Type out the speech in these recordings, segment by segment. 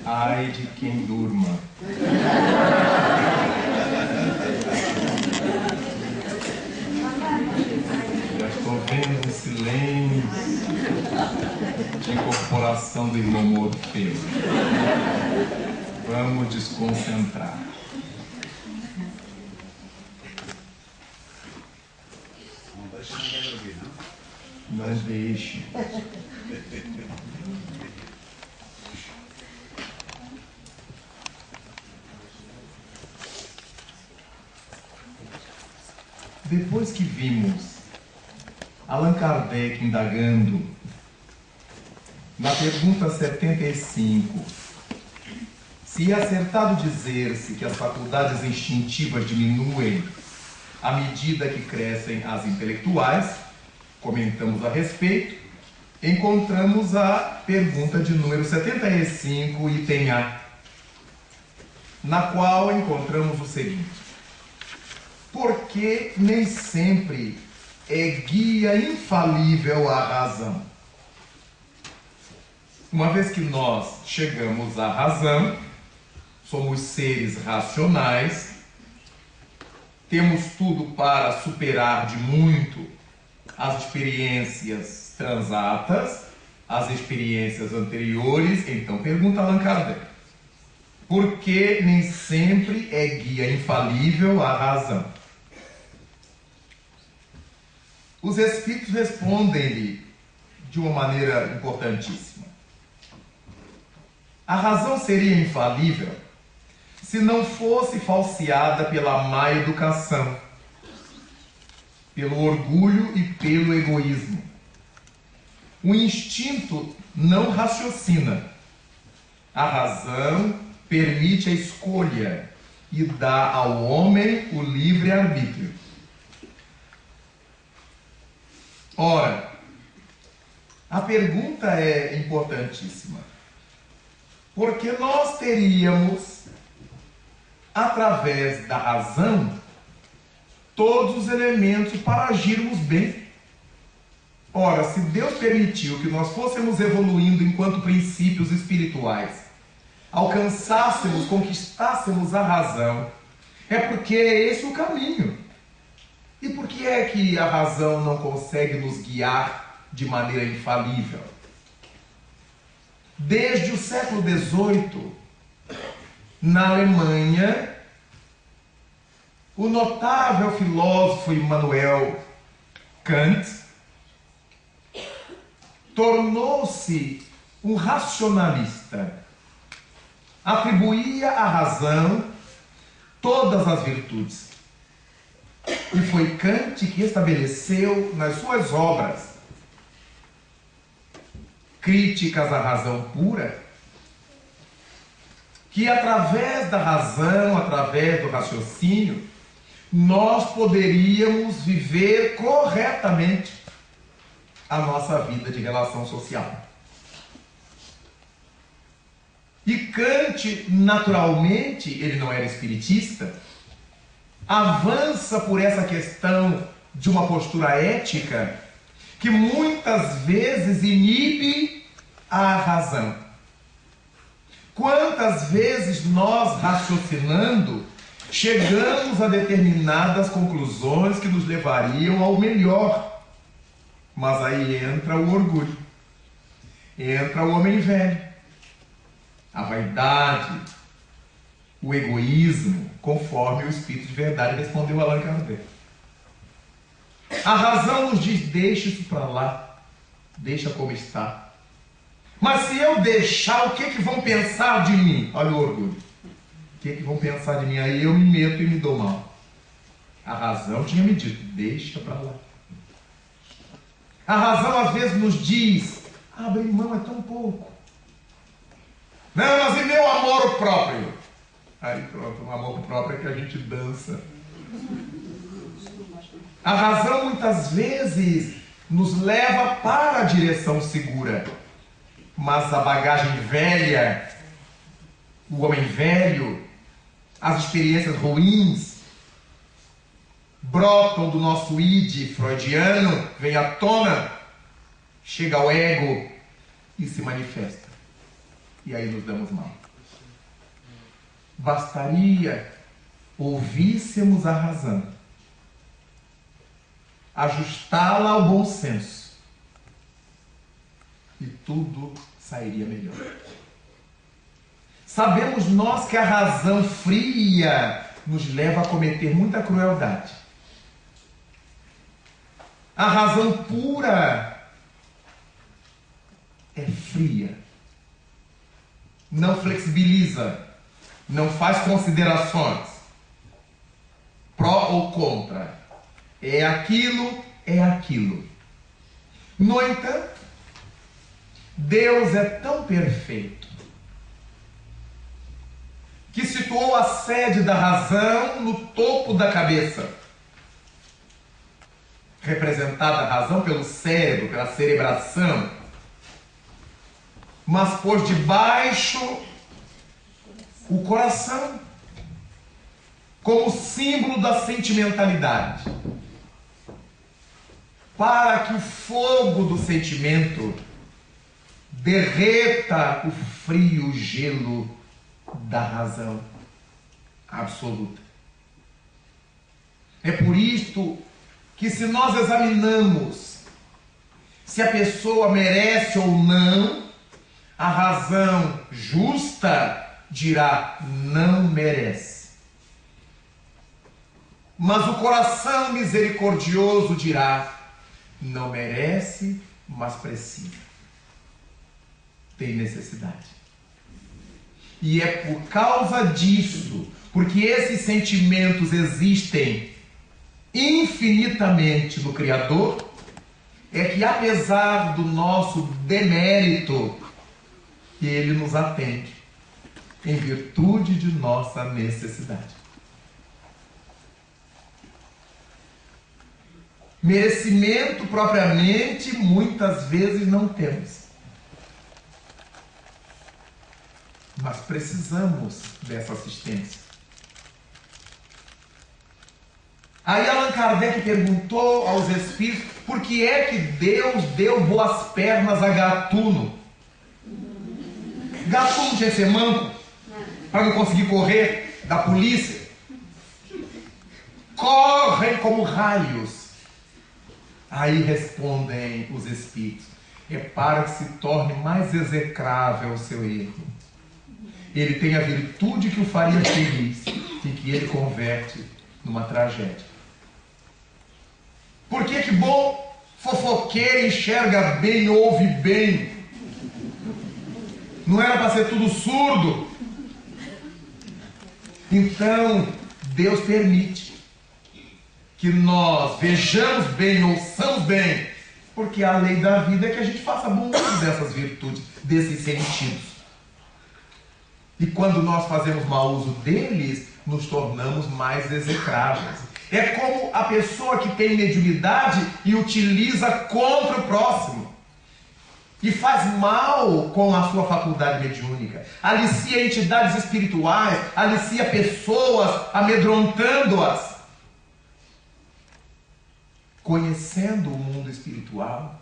Ai de quem durma. Já estou vendo um silêncio de incorporação do irmão Morfeu. Vamos desconcentrar. Não deixe. Depois que vimos Allan Kardec indagando na pergunta 75, se é acertado dizer-se que as faculdades instintivas diminuem à medida que crescem as intelectuais, comentamos a respeito, encontramos a pergunta de número 75, item A, na qual encontramos o seguinte: por que nem sempre é guia infalível a razão? Uma vez que nós chegamos à razão, somos seres racionais, temos tudo para superar de muito as experiências transatas, as experiências anteriores. Então pergunta Allan Kardec: por que nem sempre é guia infalível a razão? Os Espíritos respondem-lhe de uma maneira importantíssima. A razão seria infalível se não fosse falseada pela má educação, pelo orgulho e pelo egoísmo. O instinto não raciocina. A razão permite a escolha e dá ao homem o livre-arbítrio. Ora, a pergunta é importantíssima, porque nós teríamos, através da razão, todos os elementos para agirmos bem. Ora, se Deus permitiu que nós fôssemos evoluindo enquanto princípios espirituais, alcançássemos, conquistássemos a razão, é porque é esse o caminho. E por que é que a razão não consegue nos guiar de maneira infalível? Desde o século XVIII, na Alemanha, o notável filósofo Immanuel Kant tornou-se um racionalista. Atribuía à razão todas as virtudes. E foi Kant que estabeleceu nas suas obras Críticas à Razão Pura que através da razão, através do raciocínio, nós poderíamos viver corretamente a nossa vida de relação social. E Kant, naturalmente, ele não era espiritista, avança por essa questão de uma postura ética que muitas vezes inibe a razão. Quantas vezes nós, raciocinando, chegamos a determinadas conclusões que nos levariam ao melhor, mas aí entra o orgulho, entra o homem velho, a vaidade, o egoísmo, conforme o Espírito de Verdade respondeu a Allan Kardec. A razão nos diz: deixa isso para lá, deixa como está. Mas se eu deixar, o que vão pensar de mim? Olha o orgulho. O que vão pensar de mim? Aí eu me meto e me dou mal. A razão tinha me dito: deixa para lá. A razão às vezes nos diz: abre mão, é tão pouco. Não, mas e meu amor próprio? Aí pronto, o amor próprio é que a gente dança. A razão muitas vezes nos leva para a direção segura, mas a bagagem velha, o homem velho, as experiências ruins brotam do nosso id freudiano, vem à tona, chega ao ego, e se manifesta. E aí nos damos mal. Bastaria ouvíssemos a razão, ajustá-la ao bom senso, e tudo sairia melhor. Sabemos nós que a razão fria nos leva a cometer muita crueldade. A razão pura é fria, não flexibiliza, não faz considerações pró ou contra. É aquilo, é aquilo. No entanto, Deus é tão perfeito que situou a sede da razão no topo da cabeça, representada a razão pelo cérebro, pela cerebração, mas por debaixo o coração, como símbolo da sentimentalidade, para que o fogo do sentimento derreta o frio gelo da razão absoluta. É por isto que, se nós examinamos se a pessoa merece ou não, a razão justa dirá: não merece. Mas o coração misericordioso dirá: não merece, mas precisa. Tem necessidade. E é por causa disso, porque esses sentimentos existem infinitamente no Criador, é que, apesar do nosso demérito, Ele nos atende em virtude de nossa necessidade. Merecimento propriamente muitas vezes não temos, mas precisamos dessa assistência. Aí Allan Kardec perguntou aos espíritos por que é que Deus deu boas pernas a Gatuno. Gatuno tinha que ser manco para não conseguir correr da polícia. Correm como raios. Aí respondem os espíritos: é para que se torne mais execrável o seu erro. Ele tem a virtude que o faria feliz e que ele converte numa tragédia. Por que bom fofoqueiro enxerga bem, ouve bem? Não era para ser tudo surdo? Então, Deus permite que nós vejamos bem, ouçamos bem, porque a lei da vida é que a gente faça bom uso dessas virtudes, desses sentidos. E quando nós fazemos mau uso deles, nos tornamos mais execráveis. É como a pessoa que tem mediunidade e utiliza contra o próximo. E faz mal com a sua faculdade mediúnica. Alicia entidades espirituais, alicia pessoas, amedrontando-as. Conhecendo o mundo espiritual,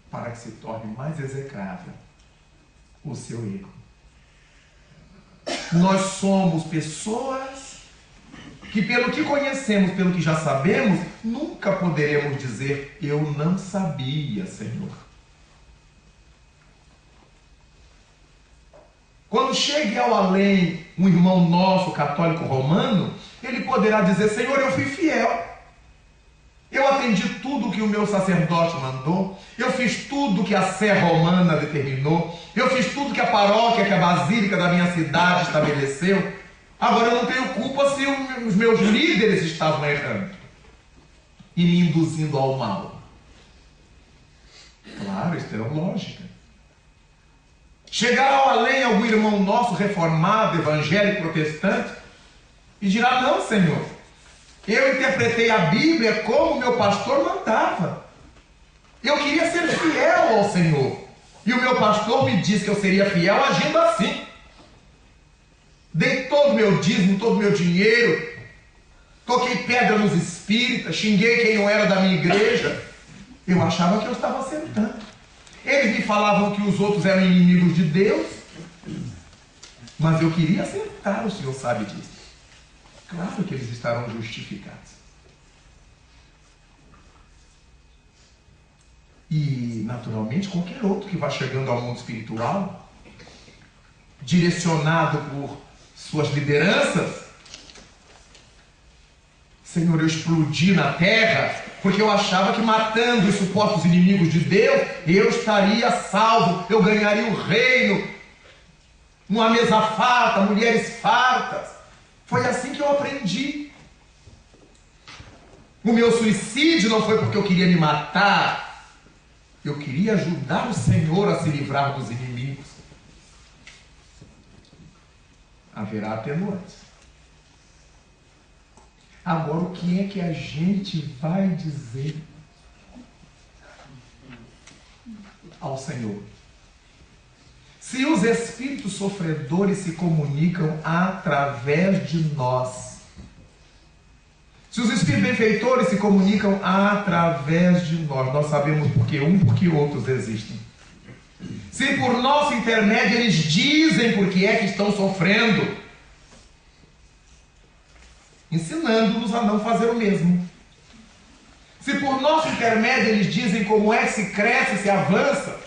para que se torne mais execrável o seu erro. Nós somos pessoas que, pelo que conhecemos, pelo que já sabemos, nunca poderemos dizer: eu não sabia, Senhor. Quando chegue ao além um irmão nosso, católico romano, ele poderá dizer: Senhor, eu fui fiel. Eu atendi tudo que o meu sacerdote mandou. Eu fiz tudo que a Sé Romana determinou. Eu fiz tudo que a paróquia, que a basílica da minha cidade estabeleceu. Agora eu não tenho culpa se os meus líderes estavam errando e me induzindo ao mal. Claro, isso é lógica. Chegará ao além algum irmão nosso reformado, evangélico, protestante, e dirá: não, Senhor, eu interpretei a Bíblia como meu pastor mandava. Eu queria ser fiel ao Senhor, e o meu pastor me disse que eu seria fiel agindo assim. Dei todo o meu dízimo, todo o meu dinheiro, toquei pedra nos espíritas, xinguei quem não era da minha igreja, Eu achava que eu estava acertando. Eles me falavam que os outros eram inimigos de Deus, mas eu queria acertar, o Senhor sabe disso. Claro que eles estarão justificados. E, naturalmente, qualquer outro que vá chegando ao mundo espiritual, direcionado por suas lideranças, Senhor, eu explodi na terra, porque eu achava que matando os supostos inimigos de Deus, eu estaria salvo, eu ganharia o reino, uma mesa farta, mulheres fartas. Foi assim que eu aprendi. O meu suicídio não foi porque eu queria me matar, eu queria ajudar o Senhor a se livrar dos inimigos. Haverá atenuantes. Agora, o que é que a gente vai dizer ao Senhor? Se os espíritos sofredores se comunicam através de nós, se os espíritos benfeitores se comunicam através de nós, nós sabemos porque outros existem. Se por nosso intermédio eles dizem por que é que estão sofrendo, ensinando-nos a não fazer o mesmo. Se por nosso intermédio eles dizem como é que se cresce, se avança,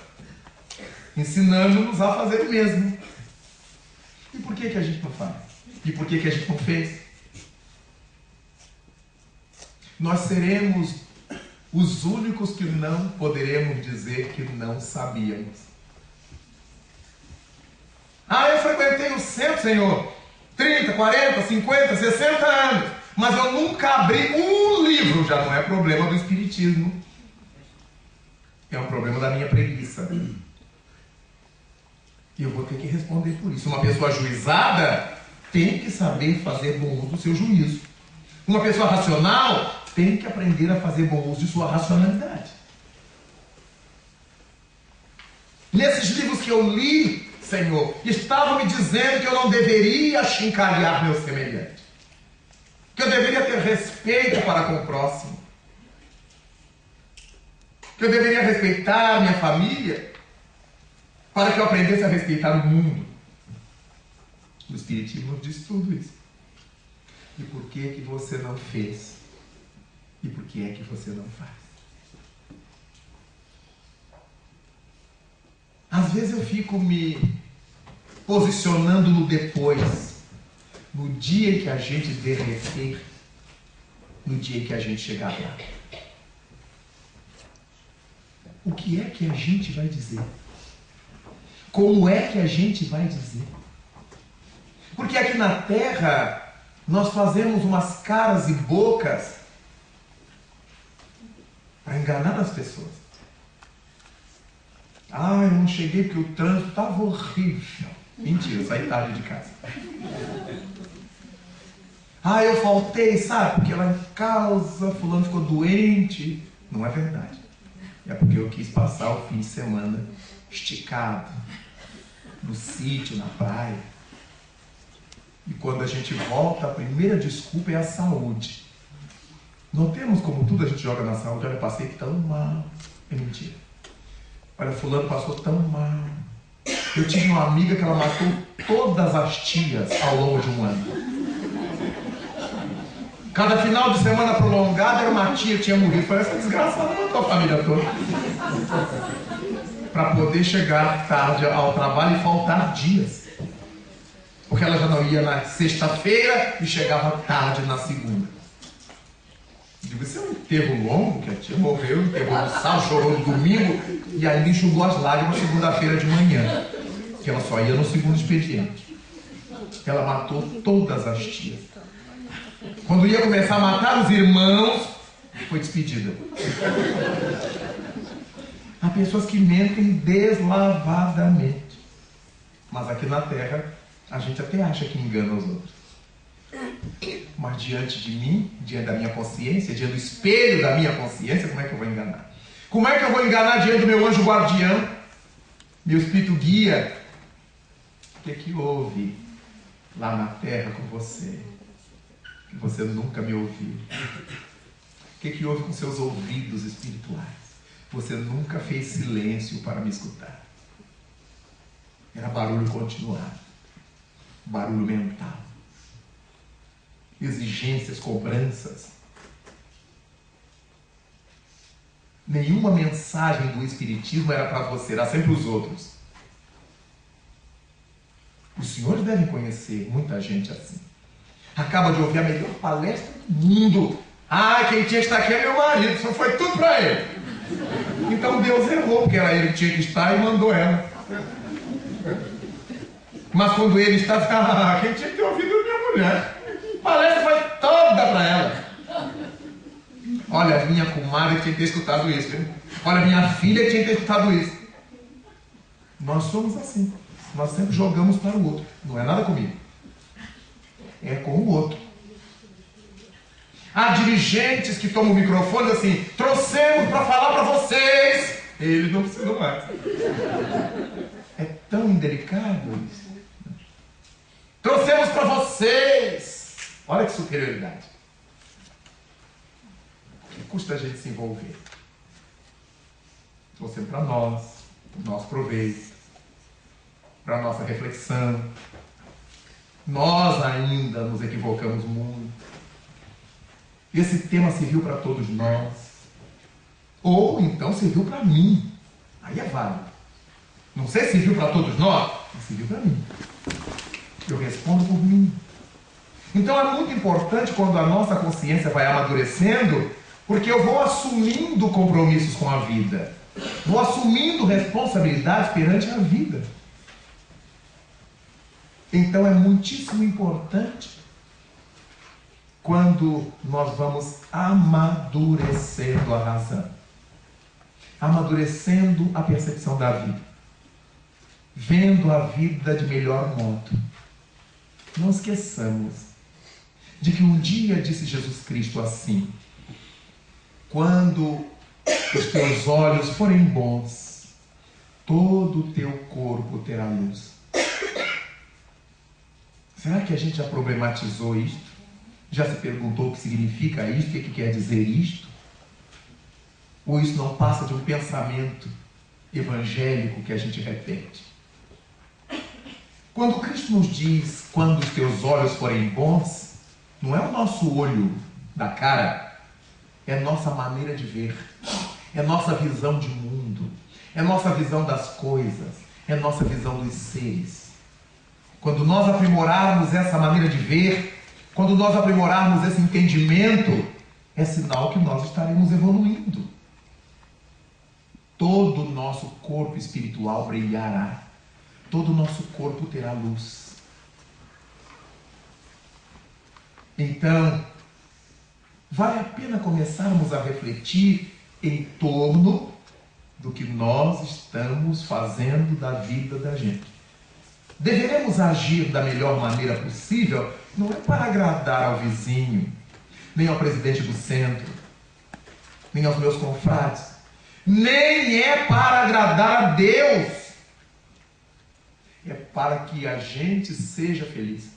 ensinando-nos a fazer o mesmo. E por que a gente não faz? E por que a gente não fez? Nós seremos os únicos que não poderemos dizer que não sabíamos. Eu frequentei o centro, Senhor, 30, 40, 50, 60 anos, mas eu nunca abri um livro. Já não é problema do espiritismo, é um problema da minha preguiça. E eu vou ter que responder por isso. Uma pessoa ajuizada tem que saber fazer bom uso do seu juízo. Uma pessoa racional tem que aprender a fazer bom uso de sua racionalidade. Nesses livros que eu li, Senhor, estavam me dizendo que eu não deveria achincalhar meu semelhante, que eu deveria ter respeito para com o próximo, que eu deveria respeitar minha família, para que eu aprendesse a respeitar o mundo. O Espiritismo diz tudo isso. E por que você não fez? E por que é que você não faz? Às vezes eu fico me posicionando no depois, no dia em que a gente derreter, no dia em que a gente chegar lá. O que é que a gente vai dizer? Como é que a gente vai dizer? Porque aqui na Terra nós fazemos umas caras e bocas para enganar as pessoas. Eu não cheguei porque o trânsito estava horrível. Mentira, eu saí tarde de casa. Eu faltei, sabe? Porque lá em casa fulano ficou doente. Não é verdade. É porque eu quis passar o fim de semana esticado, no sítio, na praia. E quando a gente volta, a primeira desculpa é a saúde. Não temos como tudo a gente joga na saúde. Olha, eu passei tão mal. É mentira. Olha, fulano passou tão mal. Eu tive uma amiga que ela matou todas as tias ao longo de um ano. Cada final de semana prolongado era uma tia que tinha morrido. Foi essa desgraçada, matou a família toda. Para poder chegar tarde ao trabalho e faltar dias. Porque ela já não ia na sexta-feira e chegava tarde na segunda. Digo, isso é um enterro longo, que a tia morreu, enterrou no sábado, chorou no domingo e ainda enxugou as lágrimas segunda-feira de manhã. Que ela só ia no segundo expediente. Ela matou todas as tias. Quando ia começar a matar os irmãos, foi despedida. Há pessoas que mentem deslavadamente. Mas aqui na Terra, a gente até acha que engana os outros. Mas diante de mim, diante da minha consciência, diante do espelho da minha consciência, como é que eu vou enganar? Como é que eu vou enganar diante do meu anjo guardião, meu espírito guia? O que é que houve lá na Terra com você? Que você nunca me ouviu? O que é que houve com seus ouvidos espirituais? você nunca fez silêncio para me escutar. Era barulho continuado, barulho mental, exigências, cobranças. Nenhuma mensagem do Espiritismo era para você, era sempre os outros. Os senhores devem conhecer muita gente assim. Acaba de ouvir a melhor palestra do mundo. Ah, quem tinha que estar aqui é meu marido, só foi tudo para ele. Então Deus errou, porque era ele que tinha que estar e mandou ela. Mas quando ele está, quem tinha que ter ouvido é minha mulher. A palestra foi toda para ela. Olha, minha comadre tinha que ter escutado isso, viu? Olha, minha filha tinha que ter escutado isso. Nós somos assim. Nós sempre jogamos para o outro. Não é nada comigo. É com o outro. Há dirigentes que tomam o microfone assim, trouxemos para falar para vocês. Eles não precisam mais. É tão indelicado isso. Trouxemos para vocês. Olha que superioridade. O que custa a gente se envolver? Trouxemos para nós, para o nosso proveito, para a nossa reflexão. Nós ainda nos equivocamos muito. Esse tema serviu para todos nós. Ou então serviu para mim. Aí é válido. Não sei se serviu para todos nós, mas serviu para mim. Eu respondo por mim. Então é muito importante quando a nossa consciência vai amadurecendo, porque eu vou assumindo compromissos com a vida. Vou assumindo responsabilidades perante a vida. Então é muitíssimo importante quando nós vamos amadurecendo a razão, amadurecendo a percepção da vida, vendo a vida de melhor modo. Não esqueçamos de que um dia disse Jesus Cristo assim: quando os teus olhos forem bons, todo o teu corpo terá luz. Será que a gente já problematizou isto? Já se perguntou o que significa isto, o que quer dizer isto? Ou isso não passa de um pensamento evangélico que a gente repete? Quando Cristo nos diz, quando os teus olhos forem bons, não é o nosso olho da cara, é nossa maneira de ver, é nossa visão de mundo, é nossa visão das coisas, é nossa visão dos seres. Quando nós aprimorarmos essa maneira de ver, quando nós aprimorarmos esse entendimento, é sinal que nós estaremos evoluindo. Todo o nosso corpo espiritual brilhará. Todo o nosso corpo terá luz. Então, vale a pena começarmos a refletir em torno do que nós estamos fazendo da vida da gente. Deveremos agir da melhor maneira possível, não é para agradar ao vizinho, nem ao presidente do centro, nem aos meus confrades, nem é para agradar a Deus. É para que a gente seja feliz.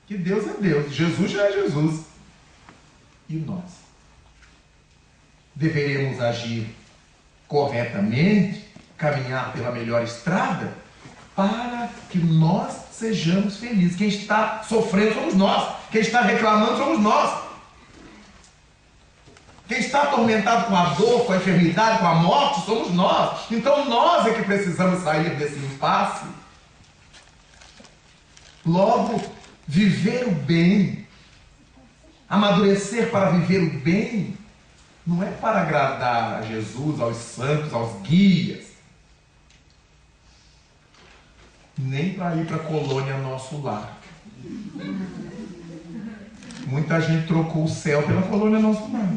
Que Deus é Deus, Jesus já é Jesus. E nós? Deveremos agir corretamente, caminhar pela melhor estrada, para que nós sejamos felizes. Quem está sofrendo somos nós. Quem está reclamando somos nós. Quem está atormentado com a dor, com a enfermidade, com a morte, somos nós. Então nós é que precisamos sair desse impasse. Logo, viver o bem, amadurecer para viver o bem, não é para agradar a Jesus, aos santos, aos guias, nem para ir para a colônia Nosso Lar. Muita gente trocou o céu pela colônia Nosso Lar.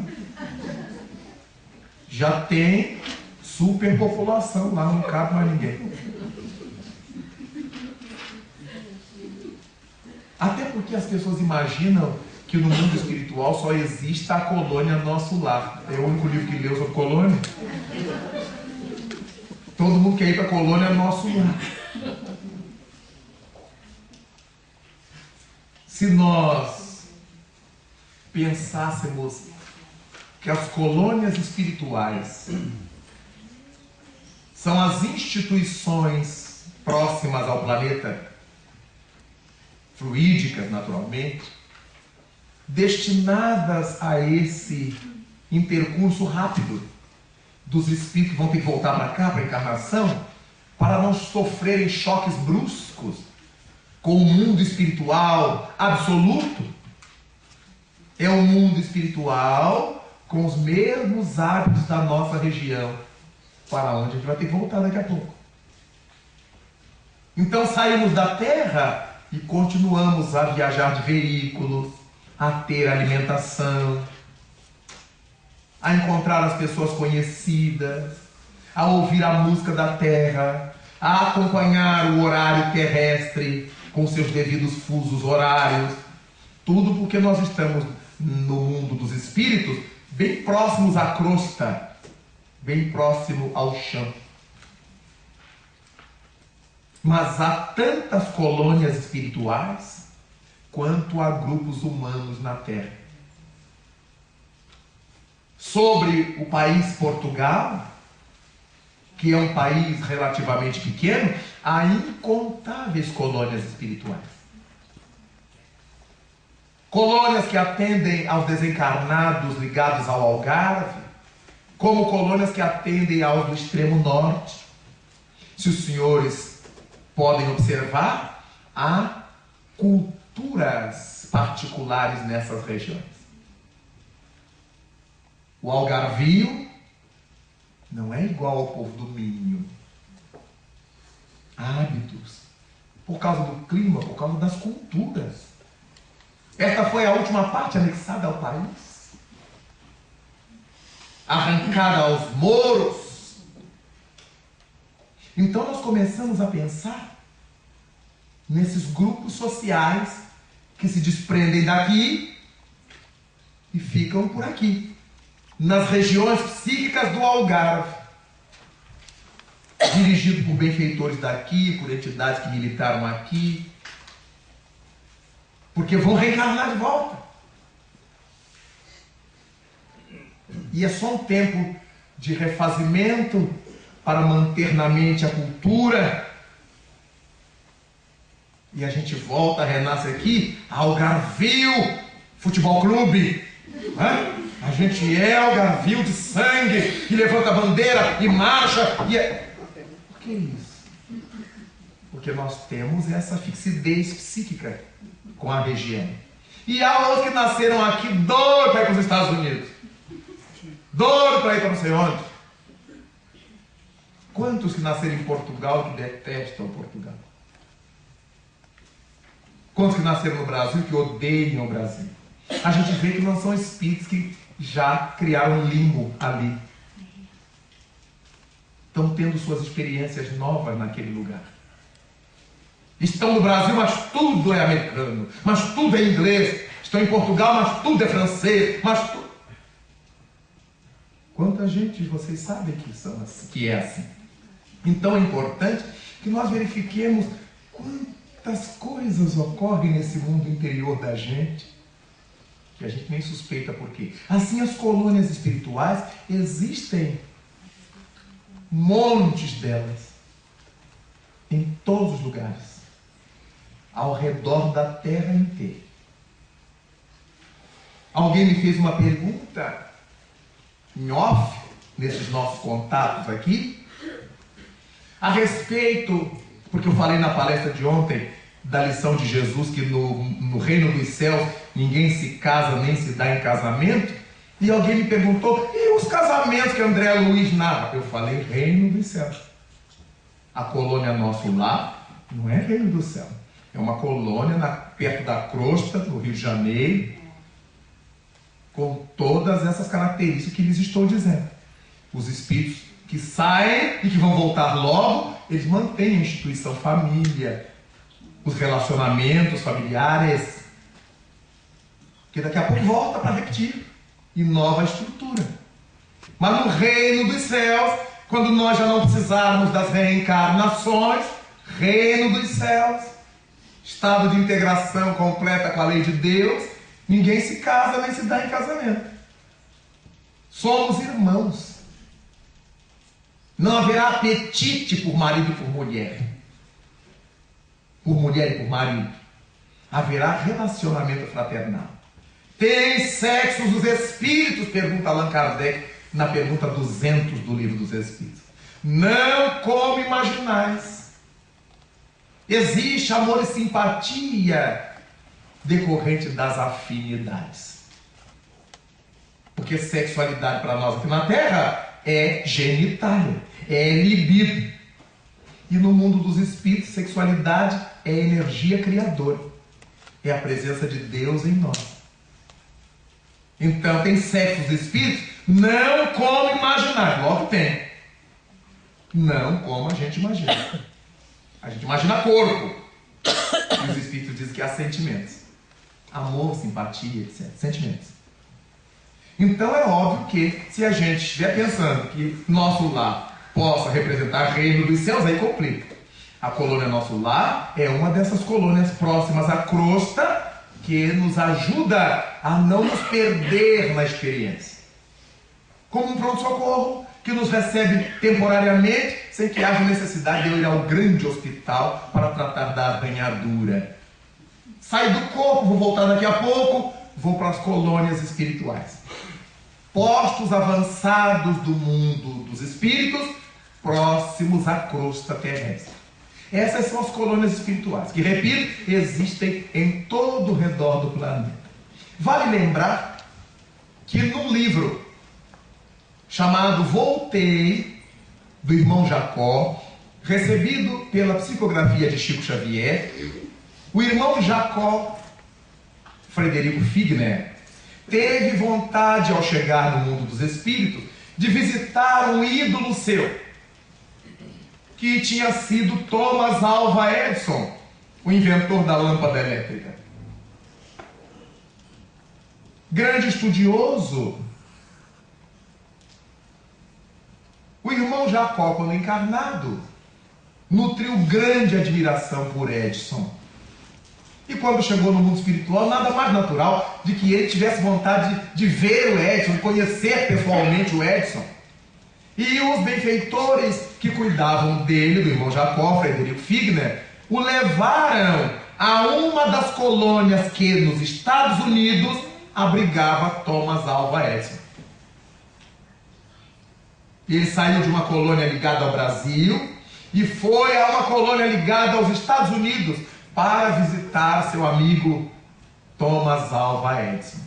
Já tem superpopulação lá, não cabe mais ninguém. Até porque as pessoas imaginam que no mundo espiritual só existe a colônia Nosso Lar. É o único livro que leu sobre colônia. Todo mundo quer ir para a colônia Nosso Lar. Se nós pensássemos que as colônias espirituais são as instituições próximas ao planeta, fluídicas naturalmente, destinadas a esse intercurso rápido dos espíritos que vão ter que voltar para cá, para a encarnação, para não sofrerem choques bruscos com o mundo espiritual absoluto. É um mundo espiritual com os mesmos hábitos da nossa região, para onde a gente vai ter que voltar daqui a pouco. Então saímos da Terra e continuamos a viajar de veículos, a ter alimentação, a encontrar as pessoas conhecidas, a ouvir a música da Terra, a acompanhar o horário terrestre com seus devidos fusos horários. Tudo porque nós estamos no mundo dos espíritos, bem próximos à crosta, bem próximo ao chão. Mas há tantas colônias espirituais quanto há grupos humanos na Terra. Sobre o país Portugal, que é um país relativamente pequeno, há incontáveis colônias espirituais. Colônias que atendem aos desencarnados ligados ao Algarve, como colônias que atendem aos do extremo norte. Se os senhores podem observar, há culturas particulares nessas regiões. O algarvio não é igual ao povo do Minho. Hábitos, por causa do clima, por causa das culturas. Esta foi a última parte anexada ao país, arrancada aos moros. Então nós começamos a pensar nesses grupos sociais que se desprendem daqui e ficam por aqui, nas regiões psíquicas do Algarve, dirigido por benfeitores daqui, por entidades que militaram aqui, porque vão reencarnar de volta. E é só um tempo de refazimento para manter na mente a cultura, e a gente volta, renasce aqui, Algarvio Futebol Clube. A gente é Algarvio de sangue, que levanta a bandeira e marcha. Por que isso? Porque nós temos essa fixidez psíquica com a região. E há outros que nasceram aqui doidos para ir para os Estados Unidos, doidos para ir para não sei onde. Quantos que nasceram em Portugal que detestam Portugal? Quantos que nasceram no Brasil que odeiam o Brasil? A gente vê que não são espíritos que já criaram um limbo ali. Estão tendo suas experiências novas naquele lugar. Estão no Brasil, mas tudo é americano, mas tudo é inglês. Estão em Portugal, mas tudo é francês, mas tudo... Quanta gente vocês sabem que é assim? Então é importante que nós verifiquemos quantas coisas ocorrem nesse mundo interior da gente, que a gente nem suspeita por quê. Assim, as colônias espirituais existem, montes delas, em todos os lugares, ao redor da terra inteira. Alguém me fez uma pergunta em off, nesses nossos contatos aqui, a respeito, porque eu falei na palestra de ontem da lição de Jesus que no reino dos céus ninguém se casa nem se dá em casamento, e alguém me perguntou, e os casamentos que André Luiz narra? Eu falei, reino dos céus. A colônia nosso lar não é reino do céu, é uma colônia perto da crosta, no Rio de Janeiro, com todas essas características que lhes estou dizendo. Os espíritos que saem e que vão voltar logo, eles mantêm a instituição família, os relacionamentos familiares, que daqui a pouco volta para repetir, e nova estrutura. Mas no reino dos céus, quando nós já não precisarmos das reencarnações, reino dos céus, estado de integração completa com a lei de Deus, ninguém se casa nem se dá em casamento. Somos irmãos. Não haverá apetite por marido e por mulher. Por mulher e por marido. Haverá relacionamento fraternal. Tem sexos os espíritos? Pergunta Allan Kardec na pergunta 200 do Livro dos Espíritos. Não como imaginais. Existe amor e simpatia decorrente das afinidades. Porque sexualidade para nós aqui na Terra é genitália, é libido. E no mundo dos espíritos, sexualidade é energia criadora. É a presença de Deus em nós. Então tem sexo dos espíritos? Não como imaginar. Logo tem. Não como a gente imagina. A gente imagina corpo. E os espíritos dizem que há sentimentos. Amor, simpatia, etc. Sentimentos. Então é óbvio que se a gente estiver pensando que nosso lar possa representar o reino dos céus, aí complica. A colônia Nosso Lar é uma dessas colônias próximas à crosta que nos ajuda a não nos perder na experiência. Como um pronto-socorro que nos recebe temporariamente, sem que haja necessidade de eu ir ao grande hospital para tratar da arranhadura. Saio do corpo, vou voltar daqui a pouco, vou para as colônias espirituais. Postos avançados do mundo dos espíritos, próximos à crosta terrestre. Essas são as colônias espirituais, que, repito, existem em todo o redor do planeta. Vale lembrar que num livro chamado Voltei, do irmão Jacó, recebido pela psicografia de Chico Xavier, o irmão Jacó, Frederico Figner, teve vontade, ao chegar no mundo dos espíritos, de visitar um ídolo seu, que tinha sido Thomas Alva Edison, o inventor da lâmpada elétrica. Grande estudioso. O irmão Jacó, quando encarnado, nutriu grande admiração por Edison. E quando chegou no mundo espiritual, nada mais natural de que ele tivesse vontade de ver o Edison, de conhecer pessoalmente o Edison. E os benfeitores que cuidavam dele, do irmão Jacó, Frederico Figner, o levaram a uma das colônias que nos Estados Unidos abrigava Thomas Alva Edison. Ele saiu de uma colônia ligada ao Brasil e foi a uma colônia ligada aos Estados Unidos para visitar seu amigo Thomas Alva Edison.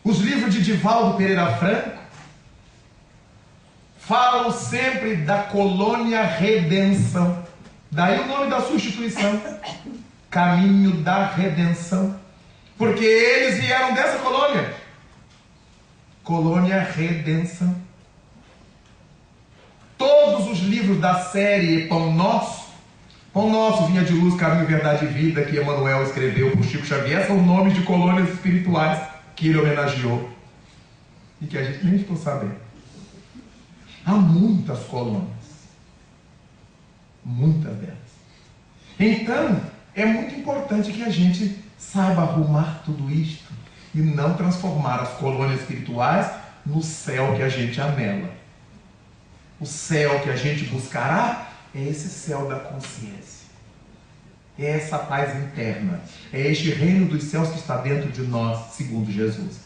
Os livros de Divaldo Pereira Franco falam sempre da colônia Redenção. Daí o nome da sua instituição, Caminho da Redenção. Porque eles vieram dessa colônia. Colônia Redenção. Todos os livros da série Pão Nosso, Pão Nosso, Vinha de Luz, Caminho, Verdade e Vida, que Emmanuel escreveu por Chico Xavier, são nomes de colônias espirituais que ele homenageou. E que a gente nem ficou sabendo. Há muitas colônias. Muitas delas. Então, é muito importante que a gente saiba arrumar tudo isto e não transformar as colônias espirituais no céu que a gente anela. O céu que a gente buscará é esse céu da consciência. É essa paz interna. É este reino dos céus que está dentro de nós, segundo Jesus.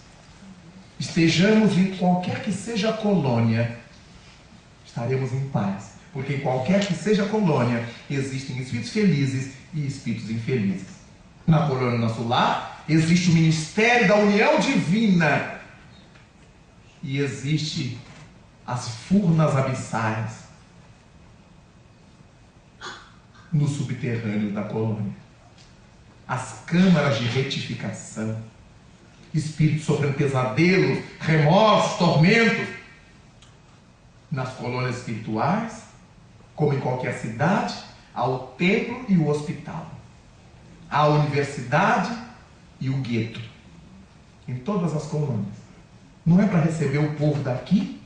Estejamos em qualquer que seja a colônia, estaremos em paz. Porque em qualquer que seja a colônia, existem espíritos felizes e espíritos infelizes. Na colônia Nosso Lar, existe o ministério da união divina. E existe as furnas abissais no subterrâneo da colônia. As câmaras de retificação. Espíritos sofrendo pesadelos, remorsos, tormentos. Nas colônias espirituais, como em qualquer cidade, há o templo e o hospital. Há a universidade e o gueto. Em todas as colônias. Não é para receber o povo daqui?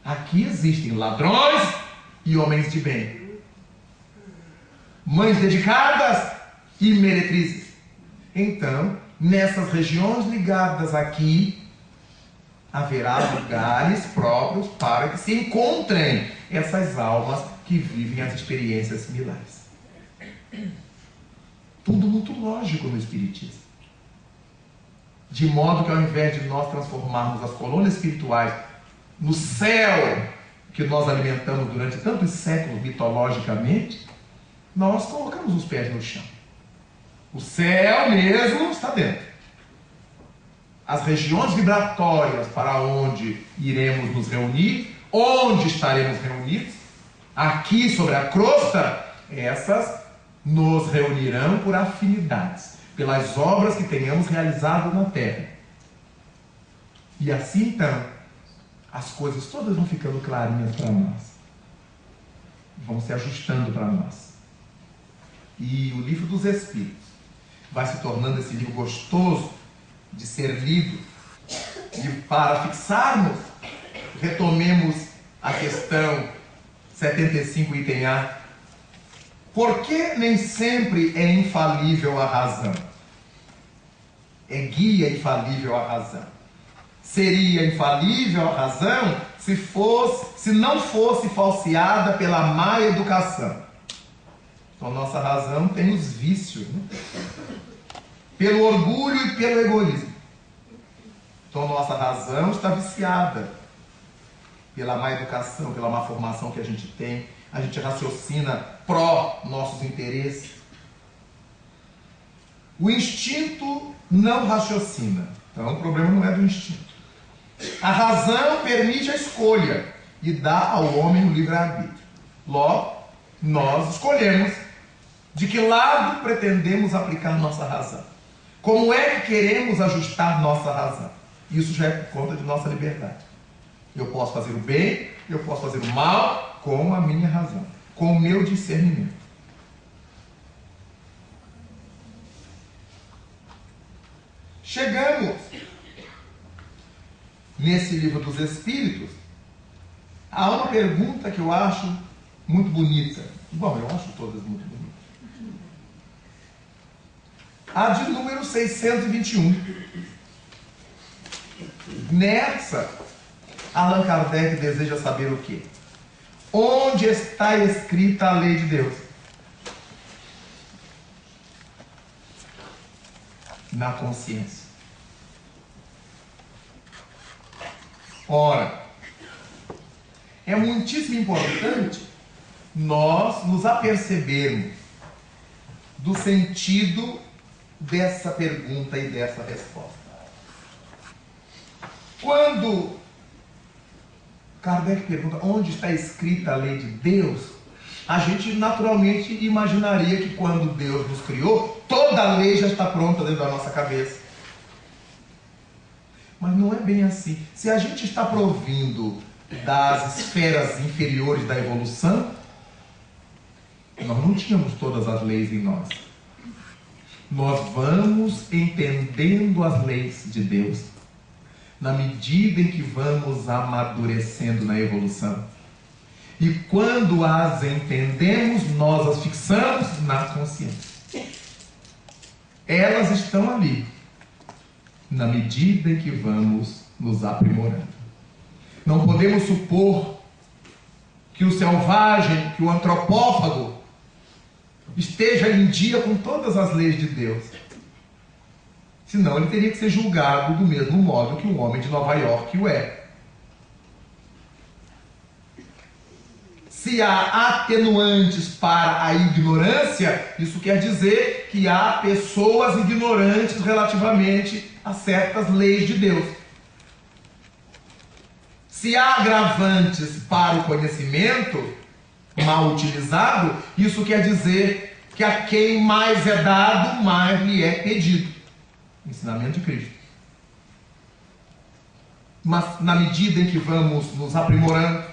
Aqui existem ladrões e homens de bem. Mães dedicadas e meretrizes. Então, nessas regiões ligadas aqui, haverá lugares próprios para que se encontrem essas almas que vivem as experiências similares. Tudo muito lógico no Espiritismo. De modo que ao invés de nós transformarmos as colônias espirituais no céu que nós alimentamos durante tantos séculos mitologicamente, nós colocamos os pés no chão. O céu mesmo está dentro. As regiões vibratórias para onde iremos nos reunir, onde estaremos reunidos, aqui sobre a crosta, essas nos reunirão por afinidades, pelas obras que tenhamos realizado na Terra. E assim então, as coisas todas vão ficando clarinhas para nós. Vão se ajustando para nós. E o Livro dos Espíritos vai se tornando esse livro gostoso de ser lido. E para fixarmos, retomemos a questão 75, item A. Por que nem sempre é infalível a razão? É guia infalível a razão. Seria infalível a razão se não fosse falseada pela má educação. Então nossa razão tem os vícios, né? Pelo orgulho e pelo egoísmo. Então nossa razão está viciada pela má educação, pela má formação que a gente tem. A gente raciocina pró nossos interesses. O instinto não raciocina. Então o problema não é do instinto. A razão permite a escolha e dá ao homem o livre-arbítrio. Logo, nós escolhemos de que lado pretendemos aplicar nossa razão. Como é que queremos ajustar nossa razão? Isso já é por conta de nossa liberdade. Eu posso fazer o bem, eu posso fazer o mal com a minha razão, com o meu discernimento. Chegamos nesse Livro dos Espíritos há uma pergunta que eu acho muito bonita. Bom, eu acho todas muito bonitas. A de número 621. Nessa, Allan Kardec deseja saber o quê? Onde está escrita a lei de Deus? Na consciência. Ora, é muitíssimo importante nós nos apercebermos do sentido dessa pergunta e dessa resposta. Quando Kardec pergunta onde está escrita a lei de Deus, a gente naturalmente imaginaria que quando Deus nos criou, toda a lei já está pronta dentro da nossa cabeça. Mas não é bem assim. Se a gente está provindo das esferas inferiores da evolução, nós não tínhamos todas as leis em nós. Nós vamos entendendo as leis de Deus na medida em que vamos amadurecendo na evolução. E quando as entendemos, nós as fixamos na consciência. Elas estão ali, na medida em que vamos nos aprimorando. Não podemos supor que o selvagem, que o antropófago, esteja em dia com todas as leis de Deus. Senão ele teria que ser julgado do mesmo modo que o homem de Nova York o é. Se há atenuantes para a ignorância, isso quer dizer que há pessoas ignorantes relativamente a certas leis de Deus. Se há agravantes para o conhecimento mal utilizado, isso quer dizer que a quem mais é dado, mais lhe é pedido. Ensinamento de Cristo. Mas na medida em que vamos nos aprimorando,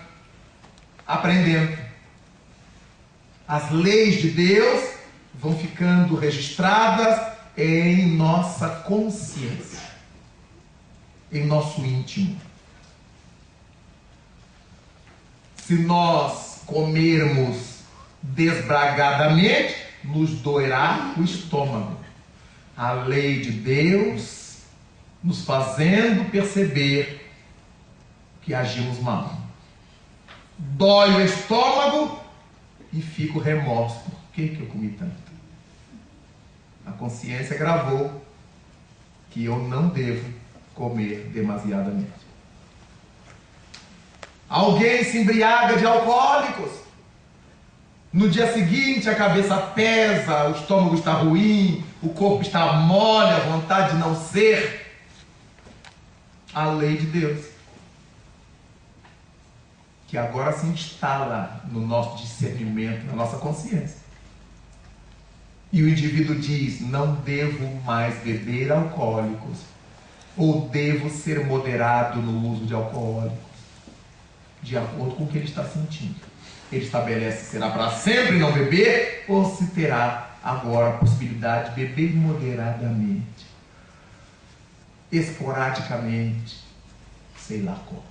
aprendendo, as leis de Deus vão ficando registradas em nossa consciência, em nosso íntimo. Se nós comermos desbragadamente, nos doerá o estômago. A lei de Deus nos fazendo perceber que agimos mal. Dói o estômago e fica o remorso. Por que eu comi tanto? A consciência gravou que eu não devo comer demasiadamente. Alguém se embriaga de alcoólicos. No dia seguinte a cabeça pesa, o estômago está ruim, o corpo está mole, a vontade de não ser. A lei de Deus, que agora se instala no nosso discernimento, na nossa consciência. E o indivíduo diz: não devo mais beber alcoólicos, ou devo ser moderado no uso de alcoólicos, de acordo com o que ele está sentindo. Ele estabelece se será para sempre não beber, ou se terá agora a possibilidade de beber moderadamente, esporadicamente, sei lá como.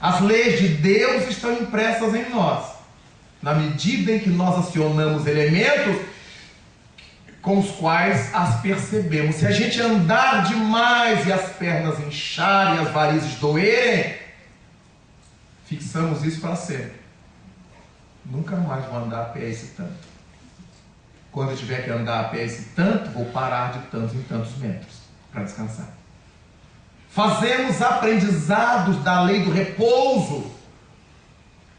As leis de Deus estão impressas em nós, na medida em que nós acionamos elementos com os quais as percebemos. Se a gente andar demais e as pernas incharem, as varizes doerem, fixamos isso para sempre. Nunca mais vou andar a pé esse tanto. Quando eu tiver que andar a pé esse tanto, vou parar de tantos em tantos metros para descansar. Fazemos aprendizados da lei do repouso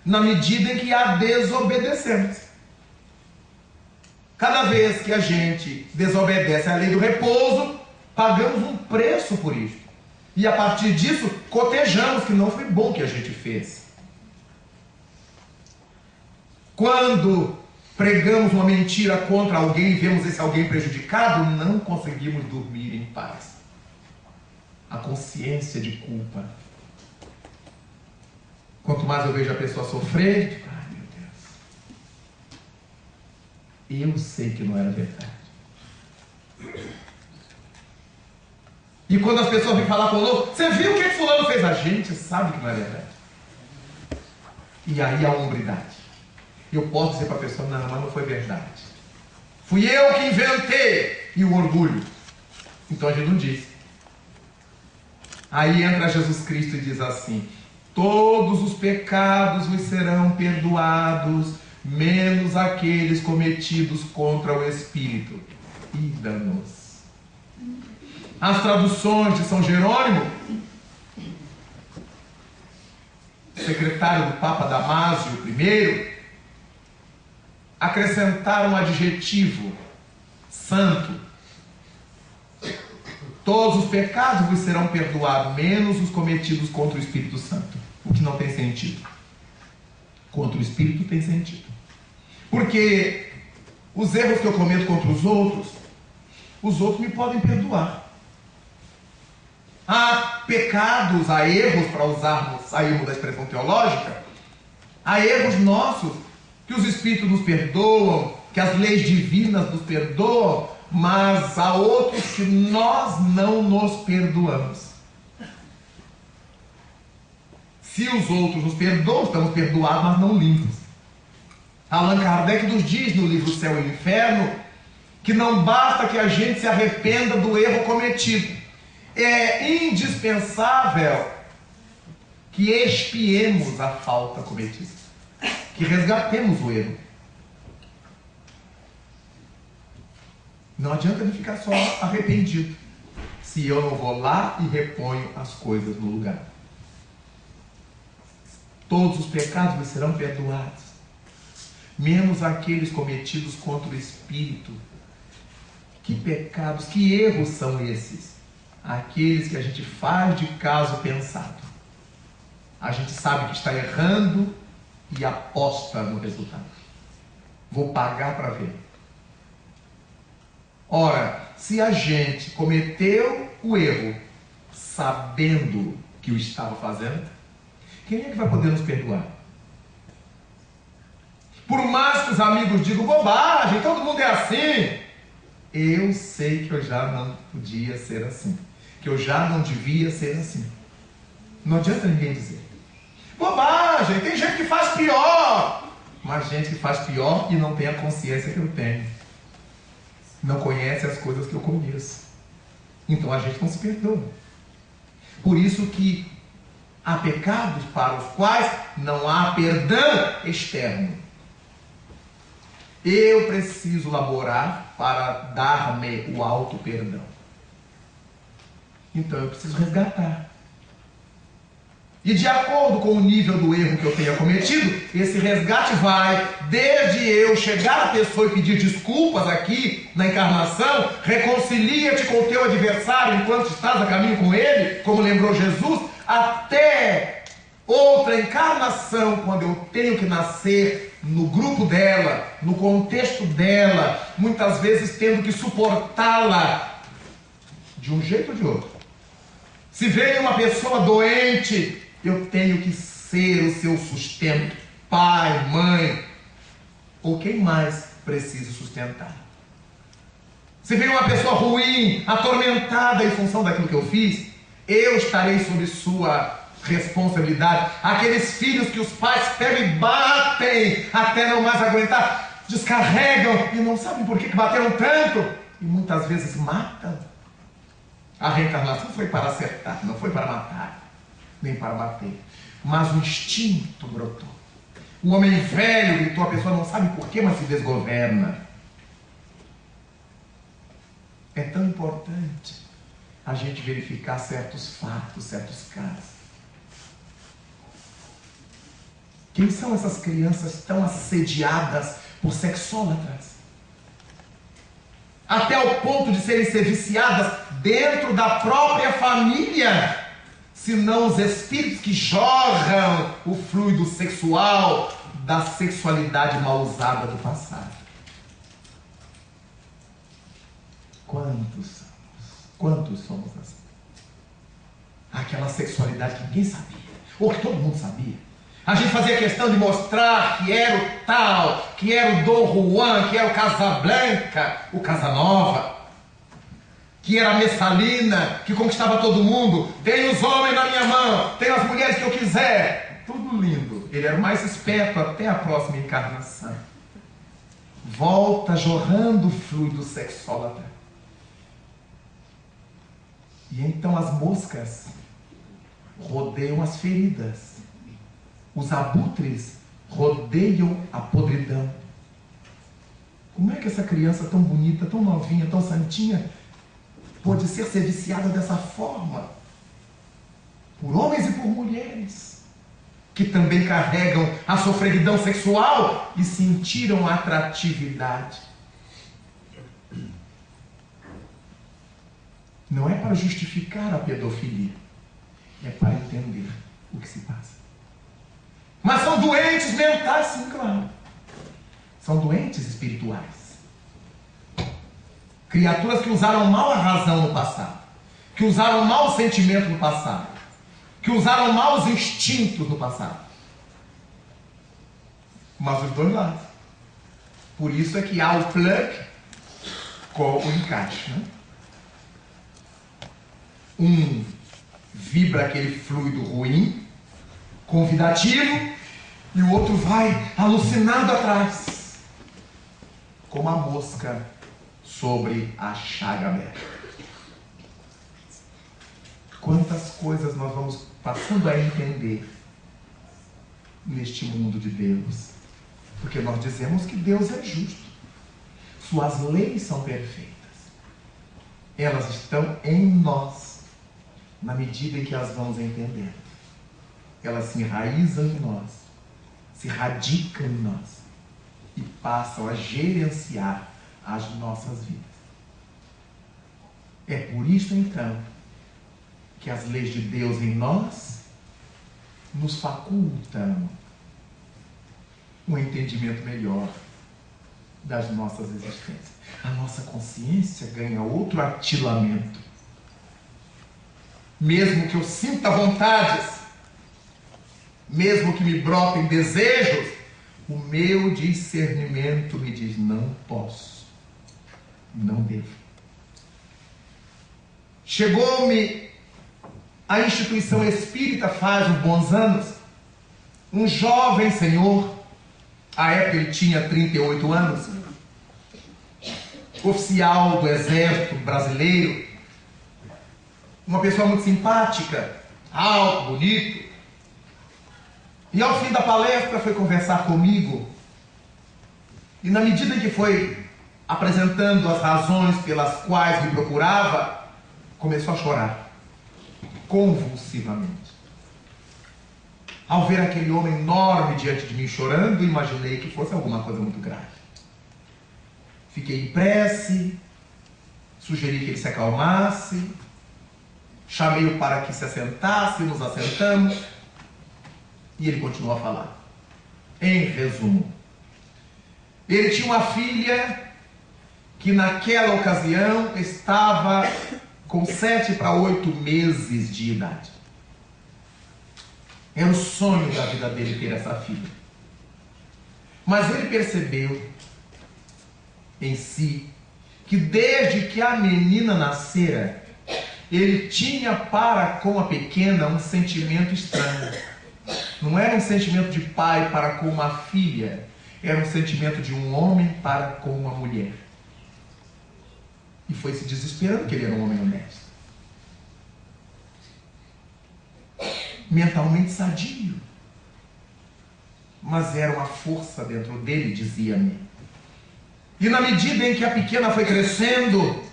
na medida em que a desobedecemos. Cada vez que a gente desobedece à lei do repouso, pagamos um preço por isso. E a partir disso, cotejamos que não foi bom o que a gente fez. Quando pregamos uma mentira contra alguém e vemos esse alguém prejudicado, não conseguimos dormir em paz. A consciência de culpa. Quanto mais eu vejo a pessoa sofrer, eu digo: ai, meu Deus, eu sei que não era verdade. E quando as pessoas vêm falar conosco: você viu o que fulano fez? A gente sabe que não é verdade. E aí a hombridade. Eu posso dizer para a pessoa: não, mas não foi verdade. Fui eu que inventei. E o orgulho. Então a gente não diz. Aí entra Jesus Cristo e diz assim: todos os pecados vos serão perdoados, menos aqueles cometidos contra o Espírito. E danos. As traduções de São Jerônimo, secretário do Papa Damásio I, acrescentaram um adjetivo: santo. Todos os pecados vos serão perdoados, menos os cometidos contra o Espírito Santo. O que não tem sentido. Contra o Espírito tem sentido. Porque os erros que eu cometo contra os outros me podem perdoar. Há pecados, há erros, para sairmos da expressão teológica, há erros nossos que os Espíritos nos perdoam, que as leis divinas nos perdoam, mas há outros que nós não nos perdoamos. Se os outros nos perdoam, estamos perdoados, mas não limpos. Allan Kardec nos diz no livro Céu e Inferno que não basta que a gente se arrependa do erro cometido. É indispensável que expiemos a falta cometida, que resgatemos o erro. Não adianta ele ficar só arrependido, se eu não vou lá e reponho as coisas no lugar. Todos os pecados me serão perdoados, menos aqueles cometidos contra o Espírito. Que pecados, que erros são esses? Aqueles que a gente faz de caso pensado. A gente sabe que está errando e aposta no resultado. Vou pagar para ver. Ora, se a gente cometeu o erro sabendo que o estava fazendo, quem é que vai poder nos perdoar? Por mais que os amigos digam bobagem, todo mundo é assim, eu sei que eu já não podia ser assim, que eu já não devia ser assim. Não adianta ninguém dizer bobagem, tem gente que faz pior, mas gente que faz pior e não tem a consciência que eu tenho, não conhece as coisas que eu conheço, então a gente não se perdoa. Por isso que Há pecados para os quais não há perdão externo. Eu preciso laborar para dar-me o auto perdão. Então eu preciso resgatar. E de acordo com o nível do erro que eu tenha cometido, esse resgate vai desde eu chegar à pessoa e pedir desculpas aqui na encarnação, reconcilia-te com o teu adversário enquanto estás a caminho com ele, como lembrou Jesus, até outra encarnação, quando eu tenho que nascer no grupo dela, no contexto dela, muitas vezes tendo que suportá-la de um jeito ou de outro. Se vem uma pessoa doente, eu tenho que ser o seu sustento, pai, mãe, ou quem mais precisa sustentar. Se vem uma pessoa ruim, atormentada em função daquilo que eu fiz, eu estarei sob sua responsabilidade. Aqueles filhos que os pais pegam e batem até não mais aguentar, descarregam e não sabem por que bateram tanto, e muitas vezes matam. A reencarnação foi para acertar, não foi para matar, nem para bater. Mas o instinto brotou. O homem velho gritou, a pessoa não sabe por quê, mas se desgoverna. É tão importante a gente verificar certos fatos, certos casos. Quem são essas crianças tão assediadas por sexólatras? Até o ponto de serem viciadas dentro da própria família, senão os espíritos que jorram o fluido sexual da sexualidade mal usada do passado. Quantos somos assim? Aquela sexualidade que ninguém sabia, ou que todo mundo sabia. A gente fazia questão de mostrar que era o tal, que era o Dom Juan, que era o Casablanca, o Casanova, que era a Messalina, que conquistava todo mundo. Tenho os homens na minha mão, tenho as mulheres que eu quiser. Tudo lindo. Ele era o mais esperto até a próxima encarnação. Volta jorrando o fluido sexólatra. E então as moscas rodeiam as feridas. Os abutres rodeiam a podridão. Como é que essa criança tão bonita, tão novinha, tão santinha, pode ser viciada dessa forma? Por homens e por mulheres, que também carregam a sofreguidão sexual e sentiram atratividade. Não é para justificar a pedofilia, é para entender o que se passa. Mas são doentes mentais, sim, claro. São doentes espirituais. Criaturas que usaram mal a razão no passado, que usaram mal o sentimento no passado, que usaram mal os instintos no passado. Mas os dois lados. Por isso é que há o plug com o encaixe, né? Um vibra aquele fluido ruim, convidativo, e o outro vai alucinado atrás, como a mosca sobre a chaga aberta. Quantas coisas nós vamos passando a entender neste mundo de Deus, porque nós dizemos que Deus é justo, suas leis são perfeitas, elas estão em nós, na medida em que as vamos entendendo. Elas se enraizam em nós, se radicam em nós e passam a gerenciar as nossas vidas. É por isso, então, que as leis de Deus em nós nos facultam um entendimento melhor das nossas existências. A nossa consciência ganha outro atilamento. Mesmo que eu sinta vontades, mesmo que me brotem desejos, o meu discernimento me diz: não posso, não devo. Chegou-me a instituição espírita faz uns bons anos, um jovem senhor, à época ele tinha 38 anos, oficial do exército brasileiro, uma pessoa muito simpática, alto, bonito, E ao fim da palestra foi conversar comigo. E na medida em que foi apresentando as razões pelas quais me procurava, começou a chorar convulsivamente. Ao ver aquele homem enorme diante de mim chorando, imaginei que fosse alguma coisa muito grave. Fiquei em prece, sugeri que ele se acalmasse, chamei-o para que se assentasse, nos assentamos, e ele continuou a falar. Em resumo, ele tinha uma filha que naquela ocasião estava com 7 para 8 meses de idade. Era o sonho da vida dele ter essa filha. Mas ele percebeu em si que desde que a menina nascera, ele tinha para com a pequena um sentimento estranho. Não era um sentimento de pai para com uma filha, era um sentimento de um homem para com uma mulher. E foi se desesperando que ele era um homem honesto, mentalmente sadio, mas era uma força dentro dele, dizia-me. E na medida em que a pequena foi crescendo,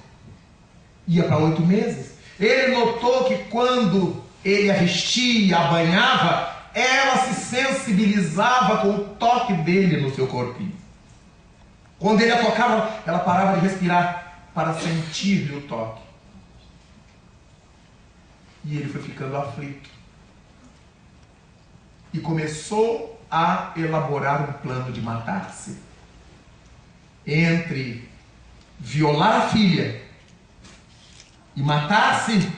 ia para 8 meses, ele notou que quando ele a vestia, a banhava, ela se sensibilizava com o toque dele no seu corpinho. Quando ele a tocava, ela parava de respirar para sentir-lhe o toque. E ele foi ficando aflito. E começou a elaborar um plano de matar-se. Entre violar a filha e matar-se,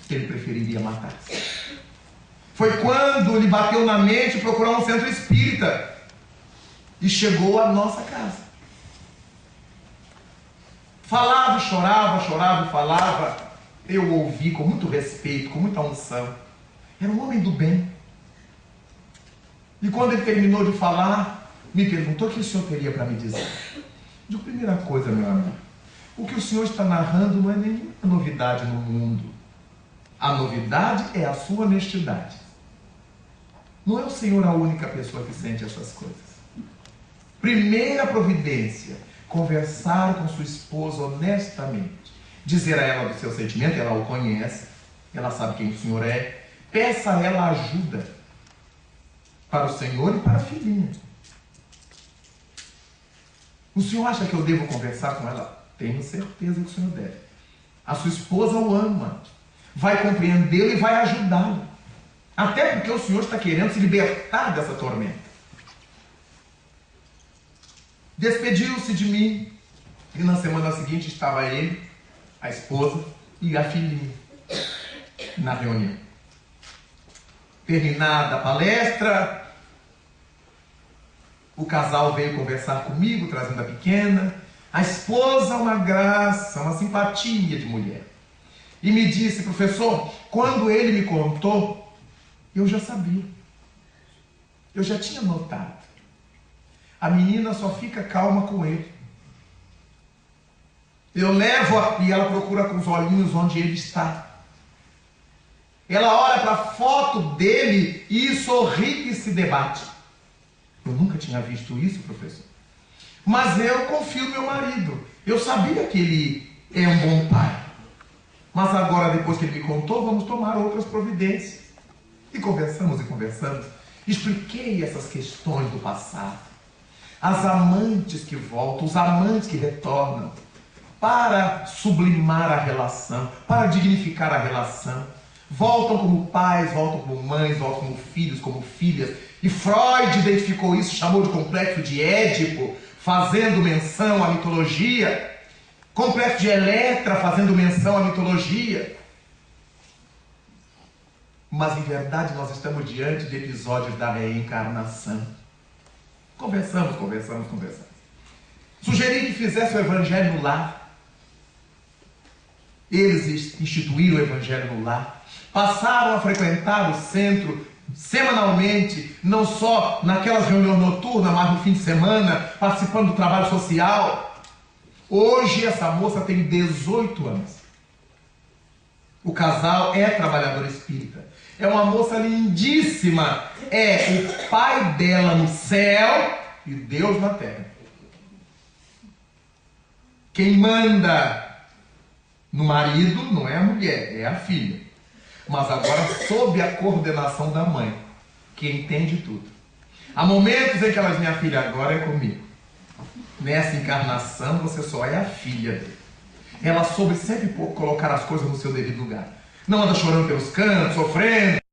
ele preferiria matar-se. Foi quando lhe bateu na mente procurar um centro espírita e chegou à nossa casa. Falava, chorava e falava. Eu ouvi com muito respeito, com muita unção. Era um homem do bem. E quando ele terminou de falar, me perguntou o que o senhor teria para me dizer. De primeira coisa, meu amor, o que o senhor está narrando não é nenhuma novidade no mundo. A novidade é a sua honestidade. Não é o senhor a única pessoa que sente essas coisas. Primeira providência, conversar com sua esposa honestamente. Dizer a ela do seu sentimento, ela o conhece, ela sabe quem o senhor é. Peça a ela ajuda para o senhor e para a filhinha. O senhor acha que eu devo conversar com ela? Tenho certeza que o senhor deve. A sua esposa o ama, vai compreendê-lo e vai ajudá-lo. Até porque o senhor está querendo se libertar dessa tormenta. Despediu-se de mim e na semana seguinte estava ele, a esposa e a filhinha na reunião. Terminada a palestra, o casal veio conversar comigo, trazendo a pequena. A esposa, uma graça, uma simpatia de mulher. E me disse, professor, quando ele me contou, eu já sabia. Eu já tinha notado. A menina só fica calma com ele. Eu levo-a e ela procura com os olhinhos onde ele está. Ela olha para a foto dele e sorri e se debate. Eu nunca tinha visto isso, professor. Mas eu confio no meu marido. Eu sabia que ele é um bom pai. Mas agora, depois que ele me contou, vamos tomar outras providências. E conversamos. Expliquei essas questões do passado. As amantes que voltam, os amantes que retornam. Para sublimar a relação, para dignificar a relação. Voltam como pais, voltam como mães, voltam como filhos, como filhas. E Freud identificou isso, chamou de complexo de Édipo, fazendo menção à mitologia. Complexo de Eletra, fazendo menção à mitologia. Mas, em verdade, nós estamos diante de episódios da reencarnação. Conversamos. Sugeri que fizesse o evangelho no lar. Eles instituíram o evangelho no lar. Passaram a frequentar o centro semanalmente, não só naquelas reuniões noturnas, mas no fim de semana, participando do trabalho social. Hoje essa moça tem 18 anos. O casal é trabalhador espírita. É uma moça lindíssima. É o pai dela no céu e Deus na terra. Quem manda no marido não é a mulher, é a filha. Mas agora sob a coordenação da mãe, que entende tudo. Há momentos em que ela diz, minha filha, agora é comigo. Nessa encarnação você só é a filha dele. Ela soube sempre colocar as coisas no seu devido lugar. Não anda chorando pelos cantos, sofrendo.